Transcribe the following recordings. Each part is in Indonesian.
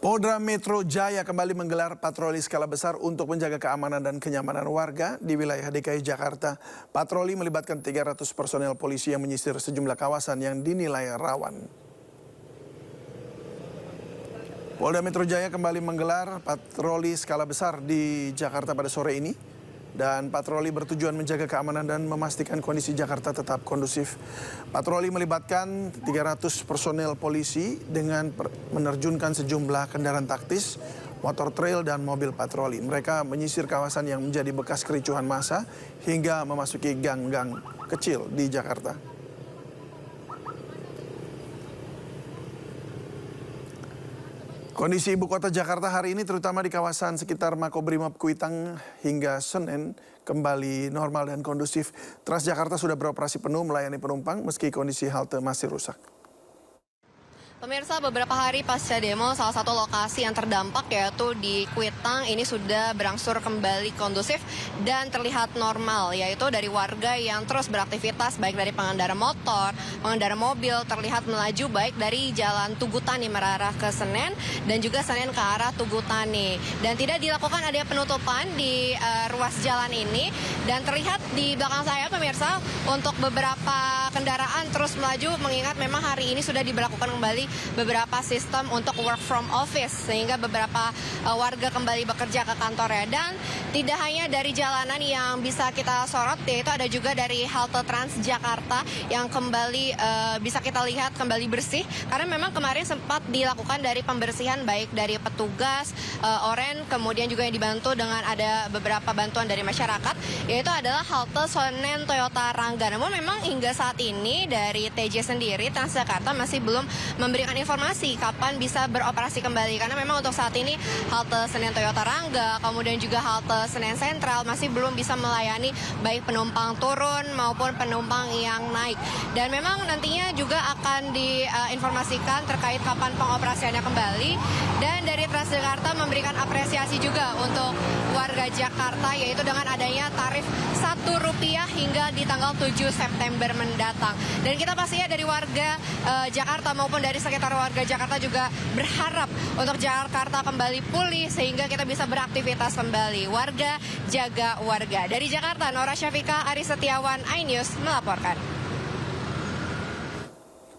Polda Metro Jaya kembali menggelar patroli skala besar untuk menjaga keamanan dan kenyamanan warga di wilayah DKI Jakarta. Patroli melibatkan 300 personel polisi yang menyisir sejumlah kawasan yang dinilai rawan. Polda Metro Jaya kembali menggelar patroli skala besar di Jakarta pada sore ini. Dan patroli bertujuan menjaga keamanan dan memastikan kondisi Jakarta tetap kondusif. Patroli melibatkan 300 personel polisi dengan menerjunkan sejumlah kendaraan taktis, motor trail dan mobil patroli. Mereka menyisir kawasan yang menjadi bekas kericuhan massa hingga memasuki gang-gang kecil di Jakarta. Kondisi ibu kota Jakarta hari ini terutama di kawasan sekitar Makobrimob Kuitang hingga Senen kembali normal dan kondusif. Transjakarta sudah beroperasi penuh melayani penumpang meski kondisi halte masih rusak. Pemirsa, beberapa hari pasca demo, salah satu lokasi yang terdampak yaitu di Kuitang ini sudah berangsur kembali kondusif dan terlihat normal, yaitu dari warga yang terus beraktivitas baik dari pengendara motor, pengendara mobil terlihat melaju baik dari jalan Tugutani mengarah ke Senen dan juga Senen ke arah Tugutani. Dan tidak dilakukan adanya penutupan di ruas jalan ini dan terlihat di belakang saya pemirsa untuk beberapa kendaraan terus melaju mengingat memang hari ini sudah diberlakukan kembali beberapa sistem untuk work from office sehingga beberapa warga kembali bekerja ke kantornya. Dan tidak hanya dari jalanan yang bisa kita sorot, yaitu ada juga dari halte Transjakarta yang kembali bisa kita lihat kembali bersih karena memang kemarin sempat dilakukan dari pembersihan baik dari petugas oren, kemudian juga yang dibantu dengan ada beberapa bantuan dari masyarakat, yaitu adalah halte Senen Toyota Rangga. Namun memang hingga saat ini dari TJ sendiri Transjakarta masih belum memberikan informasi kapan bisa beroperasi kembali karena memang untuk saat ini halte Senen Toyota Rangga kemudian juga halte Senen Sentral masih belum bisa melayani baik penumpang turun maupun penumpang yang naik. Dan memang nantinya juga akan diinformasikan terkait kapan pengoperasiannya kembali. Dan dari Transjakarta memberikan apresiasi juga untuk warga Jakarta yaitu dengan adanya tarif Rp1 hingga di tanggal 7 September mendatang. Dan kita pastinya dari warga Jakarta maupun dari sekitar warga Jakarta juga berharap untuk Jakarta kembali pulih sehingga kita bisa beraktivitas kembali. Warga jaga warga. Dari Jakarta, Nora Syafika, Ari Setiawan, iNews melaporkan.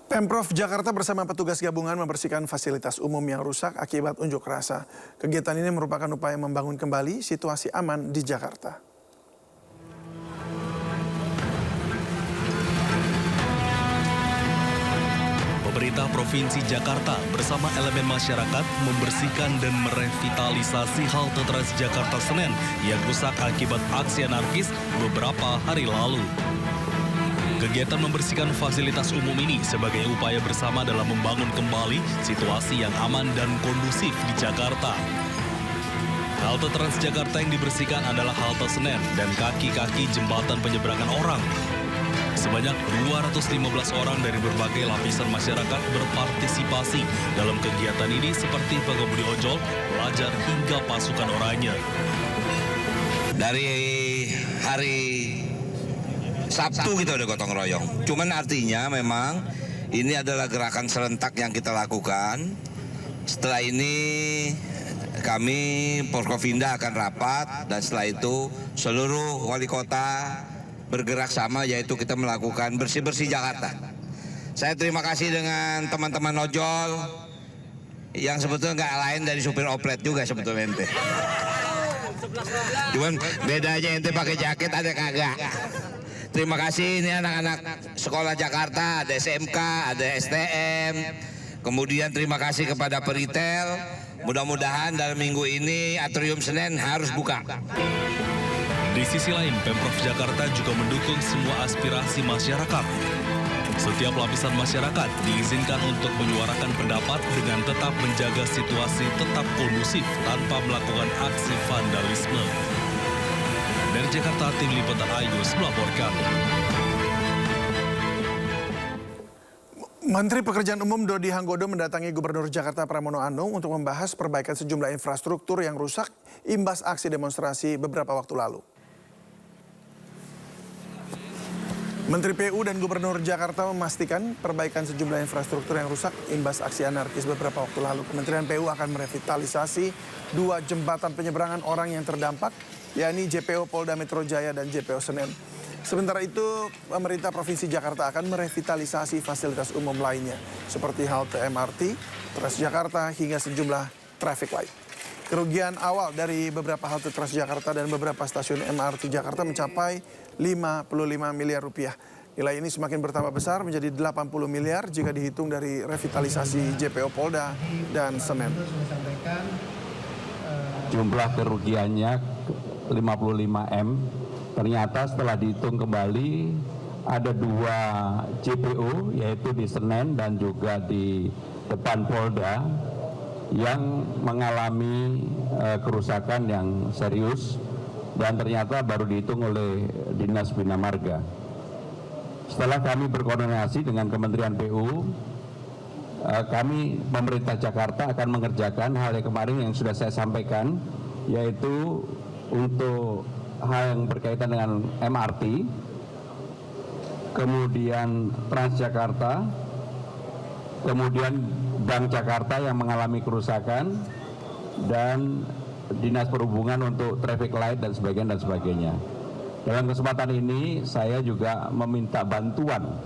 Pemprov Jakarta bersama petugas gabungan membersihkan fasilitas umum yang rusak akibat unjuk rasa. Kegiatan ini merupakan upaya membangun kembali situasi aman di Jakarta. Pemerintah Provinsi Jakarta bersama elemen masyarakat membersihkan dan merevitalisasi halte Transjakarta Senen yang rusak akibat aksi anarkis beberapa hari lalu. Kegiatan membersihkan fasilitas umum ini sebagai upaya bersama dalam membangun kembali situasi yang aman dan kondusif di Jakarta. Halte Transjakarta yang dibersihkan adalah halte Senen dan kaki-kaki jembatan penyeberangan orang. Sebanyak 215 orang dari berbagai lapisan masyarakat berpartisipasi dalam kegiatan ini seperti pengemudi ojol, pelajar hingga pasukan oranye. Dari hari Sabtu kita udah gotong royong. Cuman artinya memang ini adalah gerakan serentak yang kita lakukan. Setelah ini kami Porkovinda akan rapat dan setelah itu seluruh wali kota bergerak sama, yaitu kita melakukan bersih-bersih Jakarta. Saya terima kasih dengan teman-teman ojol yang sebetulnya nggak lain dari supir oplet juga sebetulnya ente. Cuman bedanya ente pakai jaket ada kagak. Terima kasih, ini anak-anak sekolah Jakarta, ada SMK, ada STM. Kemudian terima kasih kepada peritel. Mudah-mudahan dalam minggu ini Atrium Senen harus buka. Di sisi lain, Pemprov Jakarta juga mendukung semua aspirasi masyarakat. Setiap lapisan masyarakat diizinkan untuk menyuarakan pendapat dengan tetap menjaga situasi tetap kondusif tanpa melakukan aksi vandalisme. Dari Jakarta, Tim Liputan iNews melaporkan. Menteri Pekerjaan Umum Dodi Hanggodo mendatangi Gubernur Jakarta Pramono Anung untuk membahas perbaikan sejumlah infrastruktur yang rusak imbas aksi demonstrasi beberapa waktu lalu. Menteri PU dan Gubernur Jakarta memastikan perbaikan sejumlah infrastruktur yang rusak imbas aksi anarkis beberapa waktu lalu. Kementerian PU akan merevitalisasi 2 jembatan penyeberangan orang yang terdampak, yakni JPO Polda Metro Jaya dan JPO Senen. Sementara itu, pemerintah Provinsi Jakarta akan merevitalisasi fasilitas umum lainnya, seperti halte MRT, Transjakarta, hingga sejumlah traffic light. Kerugian awal dari beberapa halte Transjakarta dan beberapa stasiun MRT Jakarta mencapai 55 miliar rupiah. Nilai ini semakin bertambah besar menjadi 80 miliar jika dihitung dari revitalisasi JPO Polda dan Senen. Jumlah kerugiannya 55 M. Ternyata setelah dihitung kembali ada 2 JPO, yaitu di Senen dan juga di depan Polda, yang mengalami kerusakan yang serius dan ternyata baru dihitung oleh Dinas Bina Marga. Setelah kami berkoordinasi dengan Kementerian PU, kami pemerintah Jakarta akan mengerjakan hal yang kemarin yang sudah saya sampaikan, yaitu untuk hal yang berkaitan dengan MRT, kemudian Transjakarta, kemudian Bank Jakarta yang mengalami kerusakan, dan Dinas Perhubungan untuk traffic light dan sebagainya. Dalam kesempatan ini saya juga meminta bantuan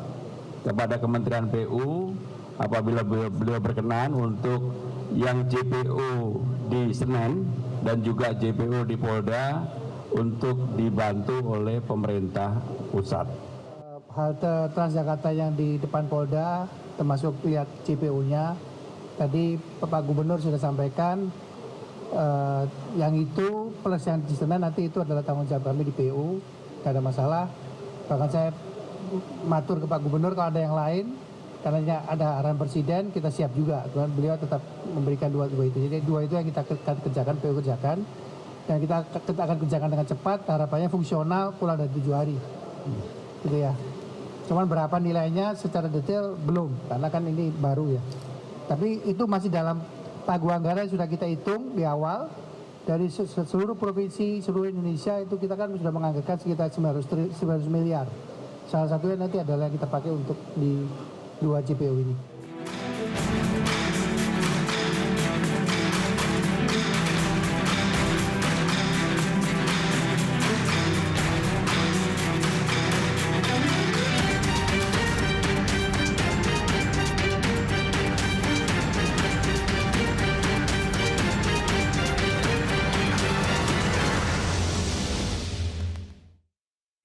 kepada Kementerian PU apabila beliau berkenan untuk yang JPO di Senen dan juga JPO di Polda untuk dibantu oleh pemerintah pusat. Halte Transjakarta yang di depan Polda, termasuk lihat JPO-nya, tadi Pak Gubernur sudah sampaikan, yang itu plus yang di Senen nanti itu adalah tanggung jawab kami di PU, tidak ada masalah. Bahkan saya matur ke Pak Gubernur kalau ada yang lain, karena ada arahan Presiden, kita siap juga. Beliau tetap memberikan dua itu. Jadi 2 itu yang kita kerjakan, PU kerjakan, dan kita akan kerjakan dengan cepat. Harapannya fungsional pulang dari 7 hari, gitu ya. Cuman berapa nilainya secara detail belum, karena kan ini baru ya. Tapi itu masih dalam pagu anggaran sudah kita hitung di awal. Dari seluruh provinsi, seluruh Indonesia itu kita kan sudah menganggarkan sekitar 900 miliar. Salah satunya nanti adalah yang kita pakai untuk di 2 JPO ini.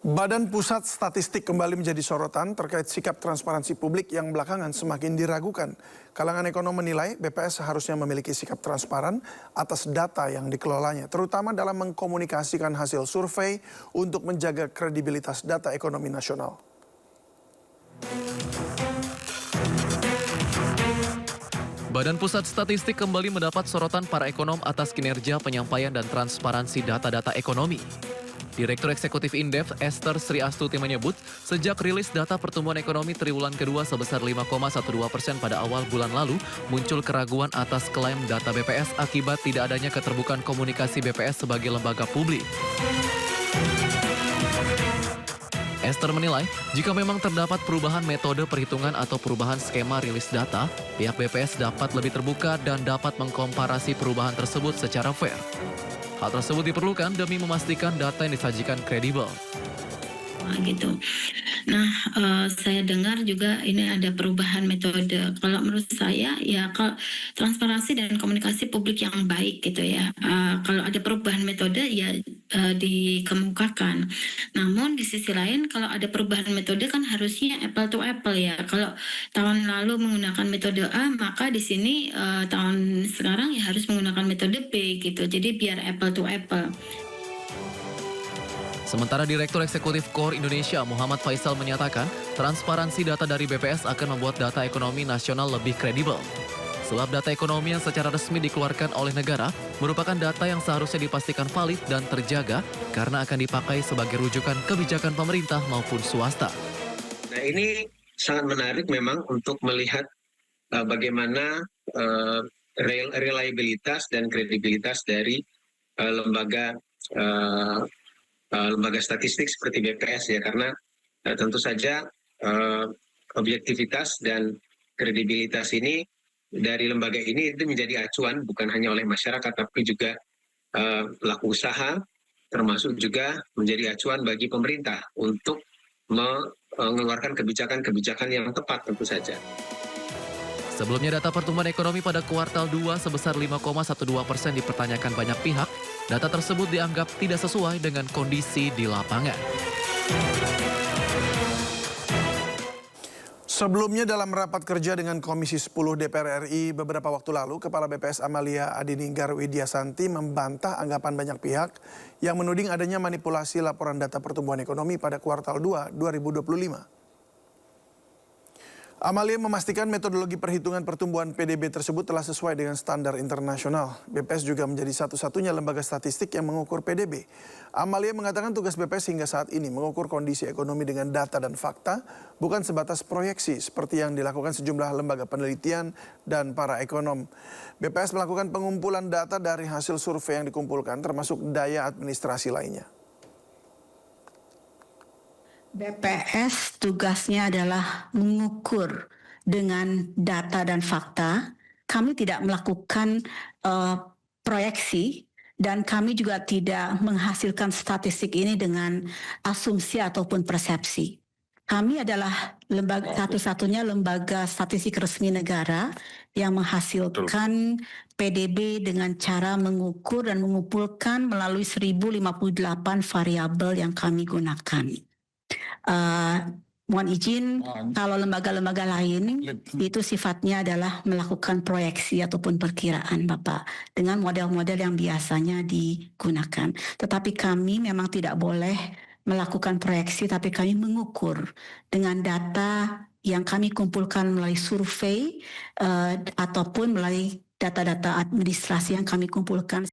Badan Pusat Statistik kembali menjadi sorotan terkait sikap transparansi publik yang belakangan semakin diragukan. Kalangan ekonom menilai BPS seharusnya memiliki sikap transparan atas data yang dikelolanya, terutama dalam mengkomunikasikan hasil survei untuk menjaga kredibilitas data ekonomi nasional. Badan Pusat Statistik kembali mendapat sorotan para ekonom atas kinerja penyampaian dan transparansi data-data ekonomi. Direktur Eksekutif Indef Esther Sri Astuti menyebut, sejak rilis data pertumbuhan ekonomi triwulan kedua sebesar 5,12% pada awal bulan lalu, muncul keraguan atas klaim data BPS akibat tidak adanya keterbukaan komunikasi BPS sebagai lembaga publik. Esther menilai, jika memang terdapat perubahan metode perhitungan atau perubahan skema rilis data, pihak BPS dapat lebih terbuka dan dapat mengkomparasi perubahan tersebut secara fair. Hal tersebut diperlukan demi memastikan data yang disajikan kredibel. Gitu. Nah, saya dengar juga ini ada perubahan metode. Kalau menurut saya, ya kalau transparansi dan komunikasi publik yang baik gitu ya. Kalau ada perubahan metode ya dikemukakan. Namun di sisi lain, kalau ada perubahan metode kan harusnya apple to apple ya. Kalau tahun lalu menggunakan metode A, maka di sini tahun sekarang ya harus menggunakan metode B gitu. Jadi biar apple to apple. Sementara Direktur Eksekutif KOR Indonesia Muhammad Faisal menyatakan, transparansi data dari BPS akan membuat data ekonomi nasional lebih kredibel. Sebab data ekonomi yang secara resmi dikeluarkan oleh negara merupakan data yang seharusnya dipastikan valid dan terjaga karena akan dipakai sebagai rujukan kebijakan pemerintah maupun swasta. Nah, ini sangat menarik memang untuk melihat bagaimana reliabilitas dan kredibilitas dari lembaga statistik seperti BPS ya, karena tentu saja objektivitas dan kredibilitas ini dari lembaga ini itu menjadi acuan bukan hanya oleh masyarakat tapi juga pelaku usaha, termasuk juga menjadi acuan bagi pemerintah untuk mengeluarkan kebijakan-kebijakan yang tepat tentu saja. Sebelumnya data pertumbuhan ekonomi pada kuartal 2 sebesar 5,12% dipertanyakan banyak pihak. Data tersebut dianggap tidak sesuai dengan kondisi di lapangan. Sebelumnya dalam rapat kerja dengan Komisi 10 DPR RI beberapa waktu lalu, Kepala BPS Amalia Adininggar Widyasanti membantah anggapan banyak pihak yang menuding adanya manipulasi laporan data pertumbuhan ekonomi pada kuartal 2 2025. Amalia memastikan metodologi perhitungan pertumbuhan PDB tersebut telah sesuai dengan standar internasional. BPS juga menjadi satu-satunya lembaga statistik yang mengukur PDB. Amalia mengatakan tugas BPS hingga saat ini mengukur kondisi ekonomi dengan data dan fakta, bukan sebatas proyeksi seperti yang dilakukan sejumlah lembaga penelitian dan para ekonom. BPS melakukan pengumpulan data dari hasil survei yang dikumpulkan termasuk daya administrasi lainnya. BPS tugasnya adalah mengukur dengan data dan fakta. Kami tidak melakukan proyeksi dan kami juga tidak menghasilkan statistik ini dengan asumsi ataupun persepsi. Kami adalah satu-satunya lembaga statistik resmi negara yang menghasilkan PDB dengan cara mengukur dan mengumpulkan melalui 1058 variabel yang kami gunakan. Mohon izin, kalau lembaga-lembaga lain itu sifatnya adalah melakukan proyeksi ataupun perkiraan, Bapak, dengan model-model yang biasanya digunakan. Tetapi kami memang tidak boleh melakukan proyeksi, tapi kami mengukur dengan data yang kami kumpulkan melalui survei ataupun melalui data-data administrasi yang kami kumpulkan.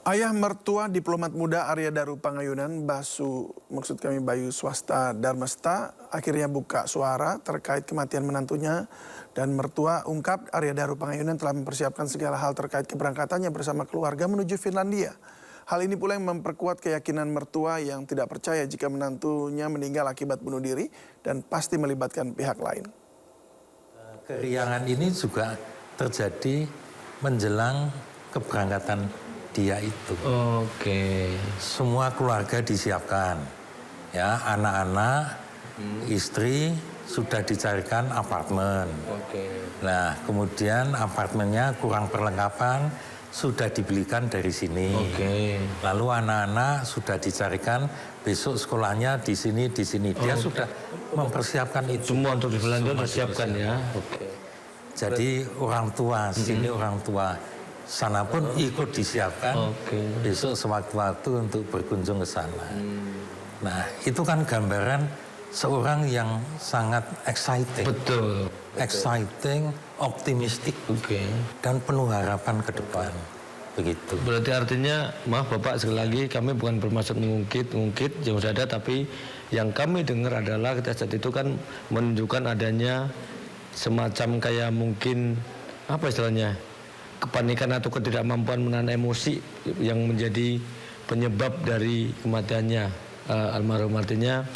Ayah mertua diplomat muda Arya Daru Pangayunan, Bayu Swasta Darmesta, akhirnya buka suara terkait kematian menantunya dan mertua ungkap Arya Daru Pangayunan telah mempersiapkan segala hal terkait keberangkatannya bersama keluarga menuju Finlandia. Hal ini pula yang memperkuat keyakinan mertua yang tidak percaya jika menantunya meninggal akibat bunuh diri dan pasti melibatkan pihak lain. Keriangan ini juga terjadi menjelang keberangkatan dia itu. Oke. Semua keluarga disiapkan, ya, anak-anak, istri sudah dicarikan apartemen. Oke. Nah, kemudian apartemennya kurang perlengkapan, sudah dibelikan dari sini. Oke. Lalu anak-anak sudah dicarikan besok sekolahnya di sini, di sini. Dia sudah mempersiapkan itu. Semua untuk di Finlandia disiapkan ya. Oke. Jadi orang tua, sini orang tua. Sana pun ikut disiapkan besok sewaktu-waktu untuk berkunjung ke sana. Nah, itu kan gambaran seorang yang sangat exciting. Betul. Exciting, optimistik, dan penuh harapan ke depan. Begitu. Berarti artinya, maaf Bapak, sekali lagi kami bukan bermaksud mengungkit yang sudah ada, tapi yang kami dengar adalah kita saat itu kan menunjukkan adanya semacam kayak mungkin, apa istilahnya, kepanikan atau ketidakmampuan menahan emosi yang menjadi penyebab dari kematiannya almarhum. Artinya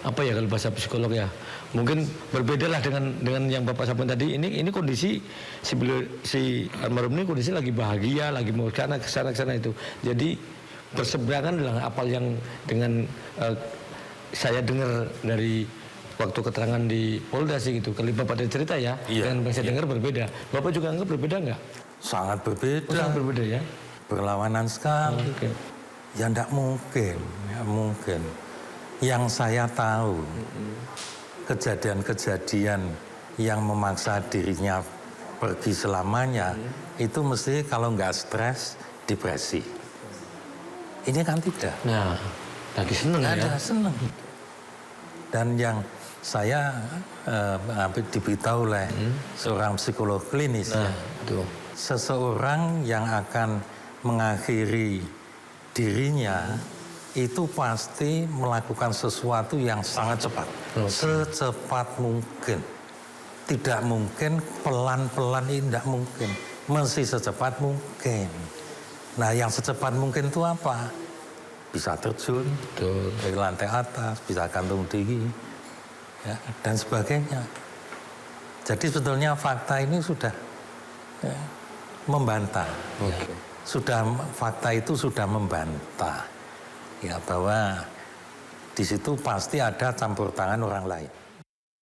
apa ya kalau bahasa psikolog ya, mungkin berbedalah dengan yang Bapak sampaikan tadi. Ini kondisi si almarhum ini kondisi lagi bahagia, lagi mau ke sana itu. Jadi berseberangan dengan apa yang dengan saya dengar dari waktu keterangan di Polda sih gitu. Kalau Bapak ada cerita ya, dengan yang saya dengar berbeda. Bapak juga anggap berbeda nggak? Sangat berbeda. Sangat berbeda ya. Berlawanan sekali. Ya enggak mungkin, ya mungkin. Yang saya tahu, kejadian-kejadian yang memaksa dirinya pergi selamanya, itu mesti kalau nggak stres, depresi. Ini kan tidak. Nah, lagi seneng ya. Seneng. Dan yang saya diberitahu oleh seorang psikolog klinis, itu. Seseorang yang akan mengakhiri dirinya itu pasti melakukan sesuatu yang sangat cepat, secepat mungkin. Tidak mungkin pelan-pelan, ini tidak mungkin, mesti secepat mungkin. Nah, yang secepat mungkin itu apa? Bisa terjun dari lantai atas, bisa gantung diri, ya, dan sebagainya. Jadi sebetulnya fakta ini sudah membantah. Fakta itu sudah membantah, ya, bahwa di situ pasti ada campur tangan orang lain.